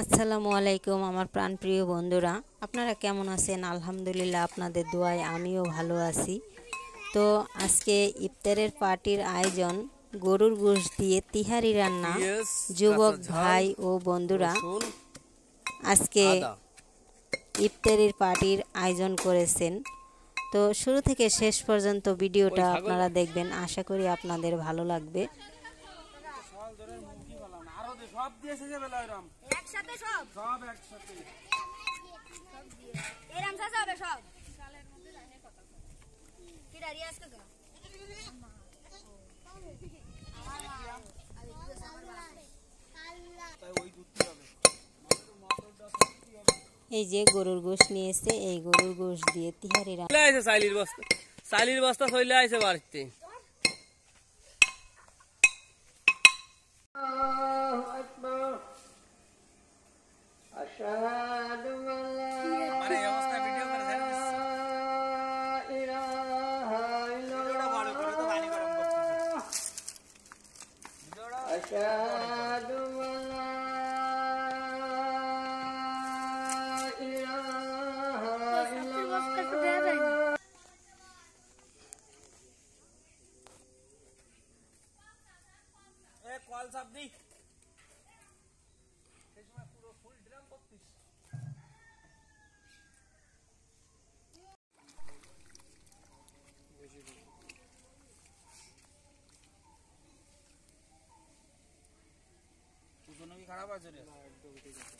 আসসালামু আলাইকুম আমার প্রাণপ্রিয় বন্ধুরা, আপনারা কেমন আছেন? আলহামদুলিল্লাহ, আপনাদের দোয়ায় আমিও ভালো আছি। তো আজকে ইফতারের পার্টির আয়োজন, গরুর গোশত দিয়ে তিহারি রান্না। যুবক ভাই ও বন্ধুরা আজকে ইফতারের পার্টির আয়োজন করেছেন। তো শুরু থেকে শেষ পর্যন্ত ভিডিওটা আপনারা দেখবেন, আশা করি আপনাদের ভালো লাগবে। সব দিয়েছে যে বেলা এরম একসাথে সব একসাথে এরম সাথে হবে সব শালের মধ্যে জানে কত কি দাঁড়িয়ে আজকে কেন এই যে গরুর গোশত নিয়েছে, এই গরুর গোশত দিয়ে তিহারি রান্না। সাইলির বস্তা চলে আইছে বাড়িতে। কল চাপ দি এই সময় পুরো ফুল ড্রাম করতিস দুটো কি খারাপ আছে রে? না, একদম ঠিক আছে।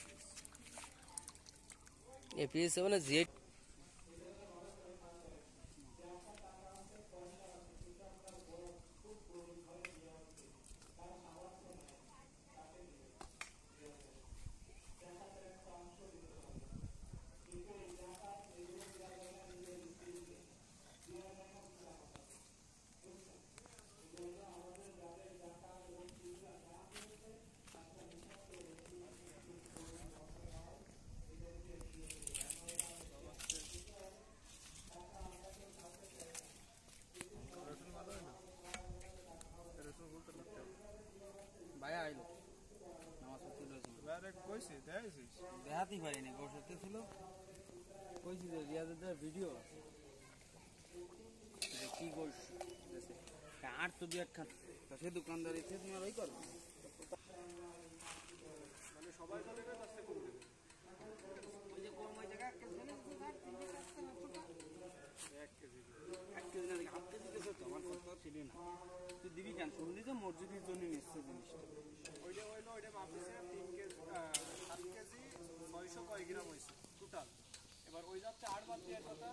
এপিএস মানে জেড ভাইয়া আইলো নামাজ পড়তে লইছে বাইরে কইছে দেখাইছিস দেখাতে পারিনি গোশতে ছিল কইছি যে রিয়াজের ভিডিও আছে কি গোশ আছে আর তো দুই একটা সে দোকানদারি থেকে তোমার ওই করো মানে সবাই চলে গেছে আস্তে কম দেবে ওই যে কোন ওই জায়গা একটা ছেলে আর তিনটে কাস্তে না ছোট 1 কেজি না হাফ কেজি দিতেছ তো আমার কথা ছিল না তুই দিবি কেন শুনলি তো মসজিদের জন্য নিচ্ছে জিনিসটা ওইটা হইলো ওইটা মাপছে 3 কেজি 7 কেজি 600 কয় গ্রাম হইছে টোটাল এবার ওই যাচ্ছে 8 বাদ দিয়ে কথা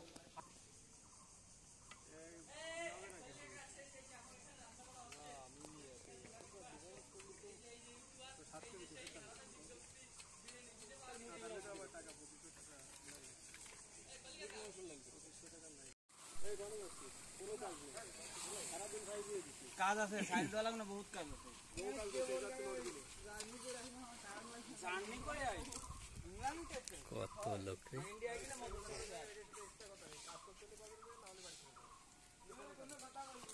কাজ আছে সাইজ দেওয়া লাগবে না বহুত কাজ আছে জার্নি করে আই কত লোক ইন্ডিয়া গেলে মত কাজ করতে পারবে না হলে বাড়ি কথা বলবো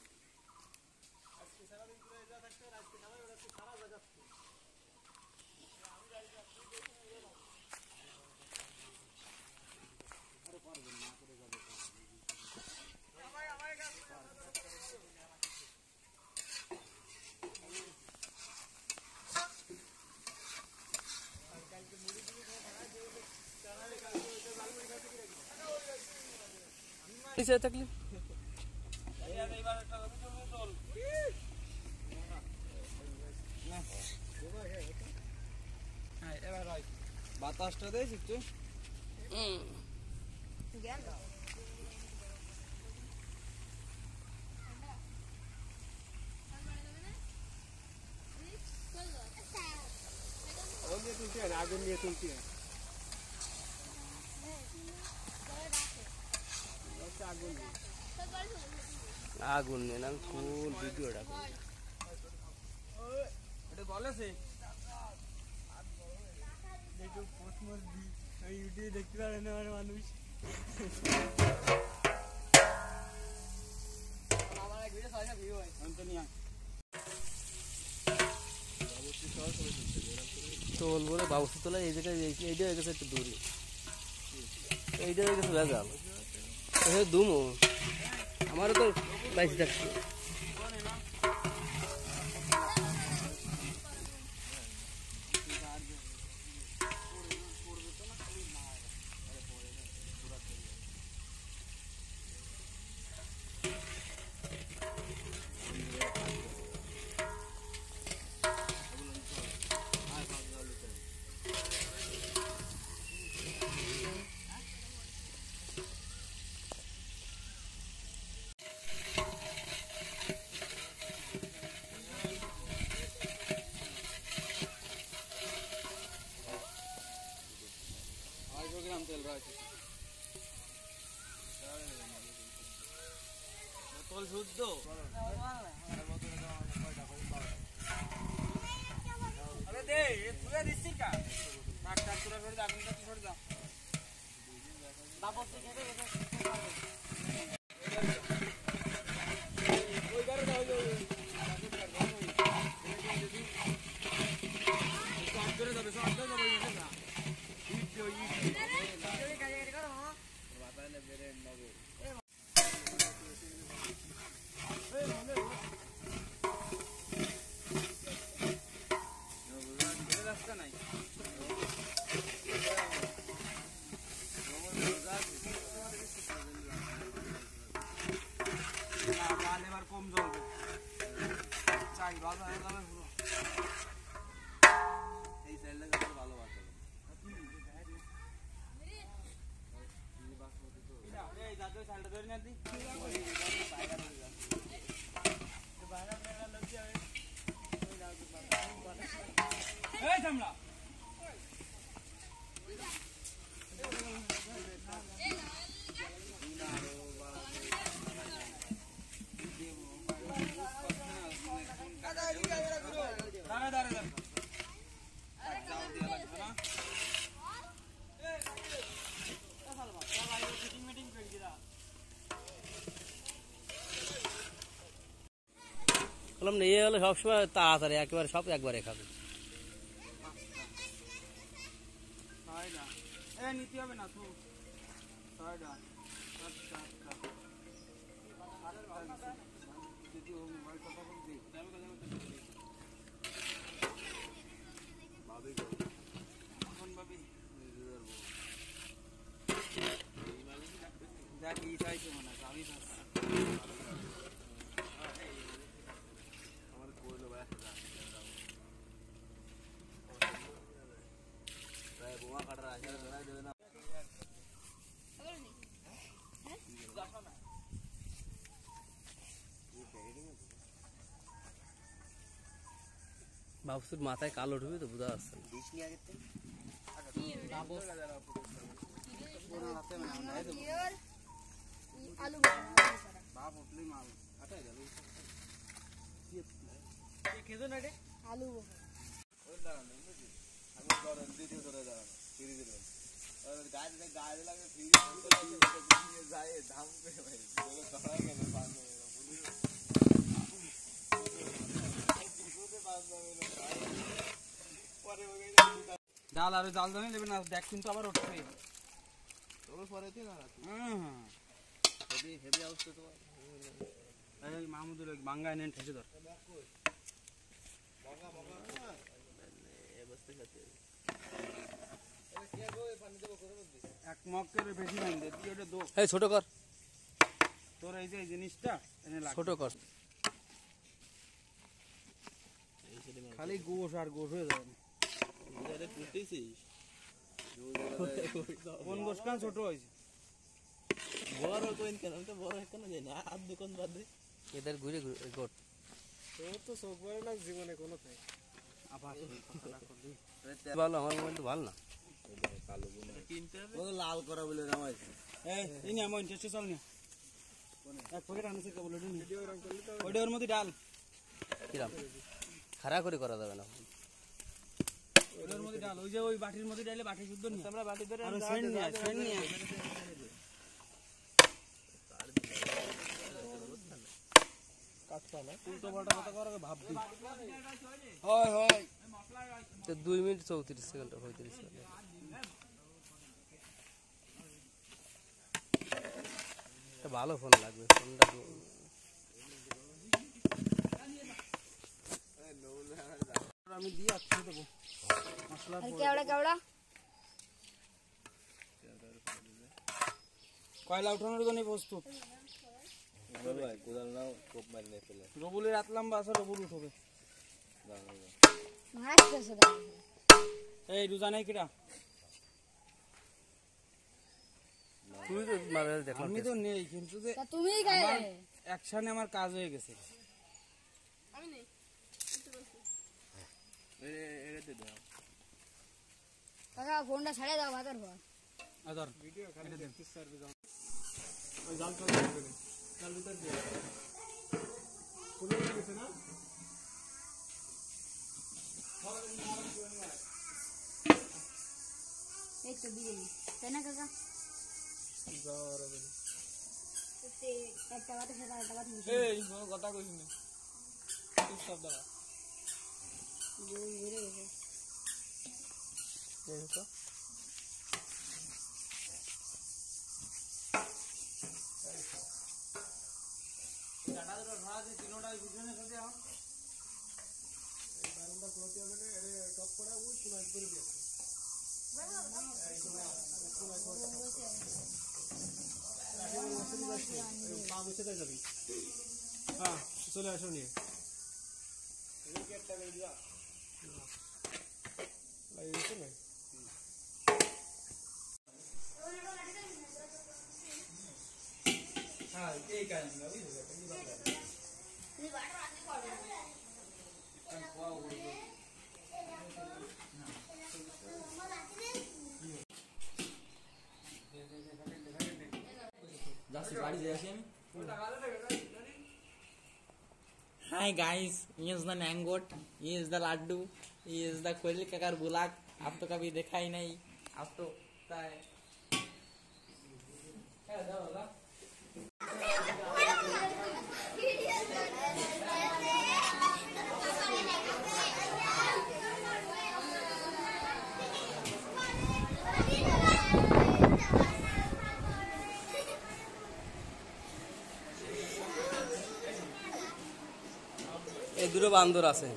আজকে সারা দিন পুরো যা থাকতে আজকে সবাই ওরা সারা জায়গা আমি যাই যাচ্ছি আরে পারবেন না করে যাবে ভাই আমার কাছে নিচে থাকলে বাতাসটা দেয় একটু আগুন নিয়ে তুলছি আগুন নিয়ে না ফুল ভিডিওটা এটা বলেছে ইউটিউবে দেখতে পারে না মানুষ আমার এক ভিডিও ছয়টা ভিউ হয় চল বলে বাবুসি তোলা এই জায়গায় এইটা হয়ে গেছে একটু দূরে, এইটা হয়ে গেছে ভেজাল দুমো আমারও তো বাইশে থাকছে। বোতল শুদ্ধ আরে দে তুলে দিচ্ছিস কা টাক টাক তুলে সরে যা আপনি সরে যা বাবু থেকে দে ওই গাড়ি দাও ওই কাজ করে যাবে সব যাবে না ইট ইট কাজ করো বাতালে বেরে নগো রাস্তা নাই এবার কম জ্বলবে চাই ভালো হয়ে যাবে পুরো এই সাইডটা ভালো বাস এই যাতে সাইডটা ধরে না দি এই সামলা বললাম নিয়ে গেলে সবসময় তাড়াতাড়ি একেবারে সব একবারে খাবে। নিতে হবে না তো দেখ ই চাইছে মনে হয় আমি বাবুসুর মাথায় কালো ঢুকে তো বোঝা যাচ্ছে জাল আর জাল জানি নেবে না দেখ কিন্তু আবার উঠবে মাহমুদুর বাঙ্গা এনে ঠেসে ধর এক মগের বেশি নাই দে তুই ওটা দো এই ছোট কর তোর এই যে জিনিসটা এনে লাগ ছোট কর খালি গোশ আর গোশ হয়ে যাবে কোন গোশ কান ছোট হয়েছে বড় কোন কেন তো বড় কেন যায় না আর দোকান বাদ দে এদের ঘুরে ঘুরে গোট তোর তো চোখ বড় না জীবনে কোনো তাই আবার ভালো আমার মোবাইল তো ভালো না লাল করা বলে নামাই এই না মন চেষ্টা চল না এক পকেট আনছে কেবল ওটা ওর মধ্যে ডাল কিরাম খাড়া করে করা যাবে না ওটার মধ্যে ডাল ওই যে ওই বাটির মধ্যে ডালে বাটি শুদ্ধ নিয়ে আমরা বাটি ধরে আর সেন নিয়ে কাট উল্টো পাল্টা কথা করার ভাব দিই। হয় হয় 2 মিনিট 34 সেকেন্ড 35 সেকেন্ড। এটা ভালো ফোন লাগবে, ফোনটা আমি দিয়ে আসছি দেবো মশলা। কয়লা উঠানোর জন্য প্রস্তুত। রবুলের রাত লম্বা আছে, রবুল উঠবে। এই রোজা নাই কিরা? আমি তো নেই, কিন্তু যে একসাথে আমার কাজ হয়ে গেছে। কাকা ফোনটা ছাড়ে দাও ভাতের পর। আদর ভিডিও খালি দেখতে সার্ভিস ওই জাল চলে যাবে, জাল ভিতর দিয়ে পুরো হয়ে গেছে না। এই তো দিয়ে তাই না কাকা? একটা ভাতের সাথে আরেকটা ভাত মিশিয়ে এই কোনো কথা কইছিস না, তুই সব দাও ঘুরে গেছে। এই তো টাটা দুটো ধরা আছে, তিনটাই বুঝনে সাথে আও এই বারুনটা কোতে হবে না, এর টপ করা ওই সুনাই করে দিয়েছে। হ্যাঁ চলে আসো নিয়ে হ্যাঁ এই কাজ Hi guys, he is the mangoat, he is the laddu, he is the कोयली काकार बुलाक। आप तो कभी देखा ही नहीं, आप तो এই দুটো বান্দর আছে।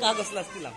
কাগজ লাগছিলাম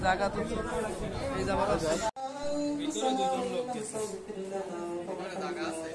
জায়গা তো এই জায়গাটা ভিতরে দুজন লোক গেছে, জায়গা আছে।